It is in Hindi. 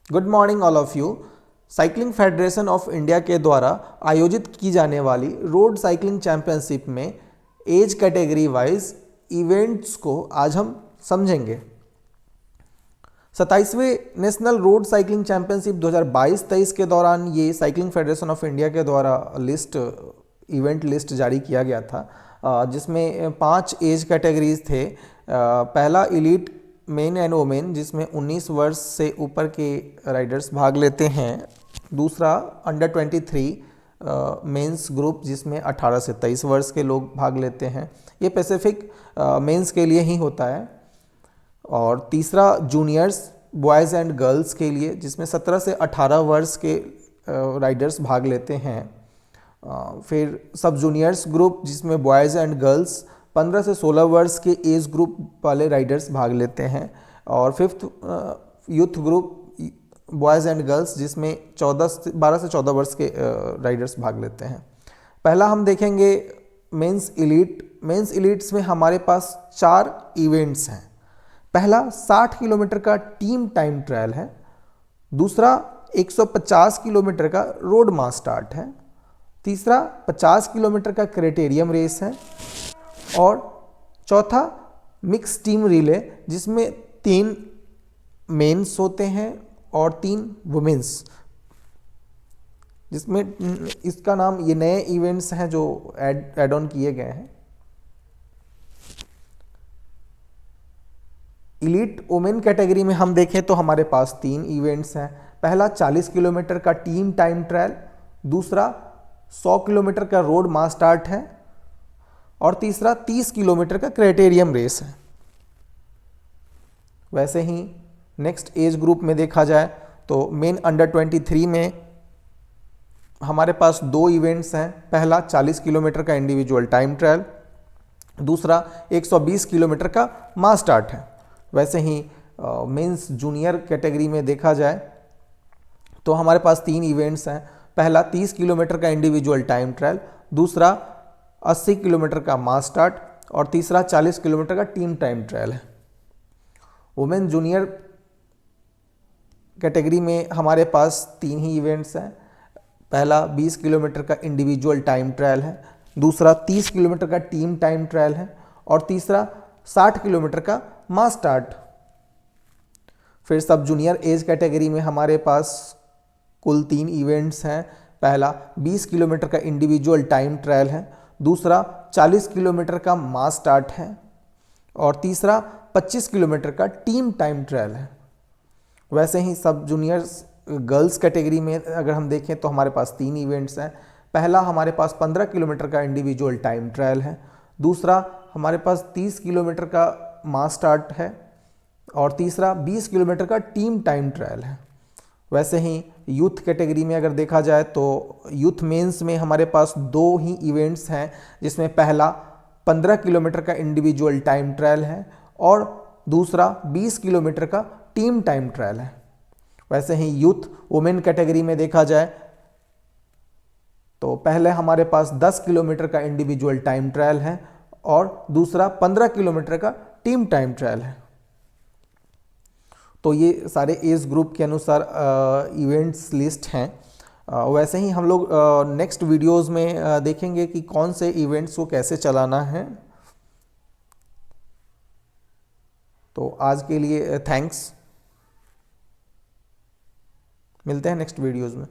Good morning all of you. Cycling federation of India के द्वारा आयोजित की जाने वाली रोड साइकिलिंग चैंपियनशिप में एज कैटेगरी वाइज इवेंट्स को आज हम समझेंगे। 27वें नेशनल रोड साइकिलिंग चैंपियनशिप 2022-23 के दौरान ये साइकिलिंग फेडरेशन ऑफ इंडिया के द्वारा इवेंट लिस्ट जारी किया गया था, जिसमें 5 एज कैटेगरीज थे। पहला इलीट मेन एंड वोमेन, जिसमें 19 वर्ष से ऊपर के राइडर्स भाग लेते हैं। दूसरा अंडर 23 मेंस ग्रुप, जिसमें 18 से 23 वर्ष के लोग भाग लेते हैं। ये पैसिफिक मेंस के लिए ही होता है। और तीसरा जूनियर्स बॉयज़ एंड गर्ल्स के लिए, जिसमें 17 से 18 वर्ष के राइडर्स भाग लेते हैं। फिर सब जूनियर्स ग्रुप, जिसमें बॉयज़ एंड गर्ल्स 15 से 16 वर्ष के एज ग्रुप वाले राइडर्स भाग लेते हैं। और fifth youth group boys and girls, जिसमें 12 से 14 वर्ष के राइडर्स भाग लेते हैं। पहला हम देखेंगे मेंस इलीट। मेंस इलीट्स में हमारे पास 4 इवेंट्स हैं। पहला 60 किलोमीटर का टीम टाइम ट्रायल है। दूसरा 150 किलोमीटर का रोड मास स्टार्ट है। तीसरा 50 किलोमीटर का क्राइटेरियम रेस है। और चौथा मिक्स टीम रिले, जिसमें 3 मेंस होते हैं और 3 वुमेन्स, जिसमें इसका नाम, ये नए इवेंट्स हैं जो ऐड ऑन किए गए हैं। इलीट वुमेन कैटेगरी में हम देखें तो हमारे पास 3 इवेंट्स हैं। पहला 40 किलोमीटर का टीम टाइम ट्रायल, दूसरा 100 किलोमीटर का रोड मास स्टार्ट है और तीसरा 30 किलोमीटर का क्राइटेरियम रेस है। वैसे ही नेक्स्ट एज ग्रुप में देखा जाए तो मेन अंडर 23 में हमारे पास 2 इवेंट्स हैं। पहला 40 किलोमीटर का इंडिविजुअल टाइम ट्रायल, दूसरा 120 किलोमीटर का मास स्टार्ट है। वैसे ही मेंस जूनियर कैटेगरी में देखा जाए तो हमारे पास 3 इवेंट्स हैं। पहला 30 किलोमीटर का इंडिविजुअल टाइम ट्रायल, दूसरा 80 किलोमीटर का मास स्टार्ट और तीसरा 40 किलोमीटर का टीम टाइम ट्रायल है। वुमेन जूनियर कैटेगरी में हमारे पास 3 ही इवेंट्स हैं। पहला 20 किलोमीटर का इंडिविजुअल टाइम ट्रायल है, दूसरा 30 किलोमीटर का टीम टाइम ट्रायल है और तीसरा 60 किलोमीटर का मास स्टार्ट। फिर सब जूनियर एज कैटेगरी में हमारे पास कुल 3 इवेंट्स हैं। पहला 20 किलोमीटर का इंडिविजुअल टाइम ट्रायल है, दूसरा 40 किलोमीटर का मास स्टार्ट है और तीसरा 25 किलोमीटर का टीम टाइम ट्रायल है। वैसे ही सब जूनियर्स गर्ल्स कैटेगरी में अगर हम देखें तो हमारे पास 3 इवेंट्स हैं। पहला हमारे पास 15 किलोमीटर का इंडिविजुअल टाइम ट्रायल है, दूसरा हमारे पास 30 किलोमीटर का मास स्टार्ट है और तीसरा 20 किलोमीटर का टीम टाइम ट्रायल है। वैसे ही यूथ कैटेगरी में अगर देखा जाए तो यूथ मेंस में हमारे पास 2 ही इवेंट्स हैं, जिसमें पहला 15 किलोमीटर का इंडिविजुअल टाइम ट्रायल है और दूसरा 20 किलोमीटर का टीम टाइम ट्रायल है। वैसे ही यूथ वुमेन कैटेगरी में देखा जाए तो पहले हमारे पास 10 किलोमीटर का इंडिविजुअल टाइम ट्रायल है और दूसरा 15 किलोमीटर का टीम टाइम ट्रायल है। तो ये सारे एज ग्रुप के अनुसार इवेंट्स लिस्ट हैं। वैसे ही हम लोग नेक्स्ट वीडियोस में देखेंगे कि कौन से इवेंट्स को कैसे चलाना है। तो आज के लिए थैंक्स। मिलते हैं नेक्स्ट वीडियोस में।